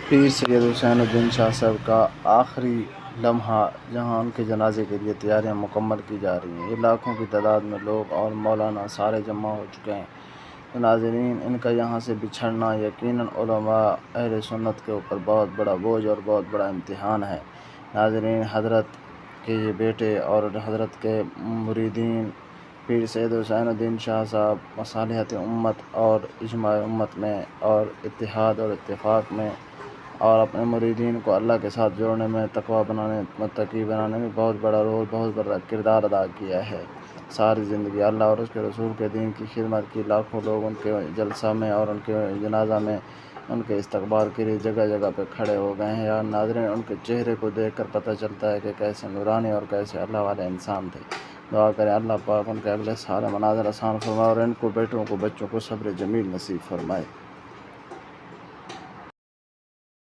پیر سید حسین الدین شاہ صاحب کا آخری لمحہ جہاں ان کے جنازے کے لیے تیاریاں مکمل کی جا رہی ہیں۔ یہ لاکھوں کی تعداد میں لوگ اور مولانا سارے جمع ہو چکے ہیں۔ تو ناظرین، ان کا یہاں سے بچھڑنا یقیناً علماء اہل سنت کے اوپر بہت بڑا بوجھ اور بہت بڑا امتحان ہے۔ ناظرین، حضرت کے یہ بیٹے اور حضرت کے مریدین پیر سید حسین الدین شاہ صاحب مصالحت امت اور اجماع امت میں اور اتحاد اور اتفاق میں اور اپنے مریدین کو اللہ کے ساتھ جوڑنے میں، تقویٰ بنانے، متقی بنانے میں بہت بڑا رول، بہت بڑا کردار ادا کیا ہے۔ ساری زندگی اللہ اور اس کے رسول کے دین کی خدمت کی۔ لاکھوں لوگ ان کے جلسہ میں اور ان کے جنازہ میں ان کے استقبال کے لیے جگہ جگہ پہ کھڑے ہو گئے ہیں۔ ناظرین، ان کے چہرے کو دیکھ کر پتہ چلتا ہے کہ کیسے نورانی اور کیسے اللہ والے انسان تھے۔ دعا کریں اللہ پاک ان کے اگلے سارے مناظر آسان فرمائے اور ان کو، بیٹوں کو، بچوں کو صبر جمیل نصیب فرمائے۔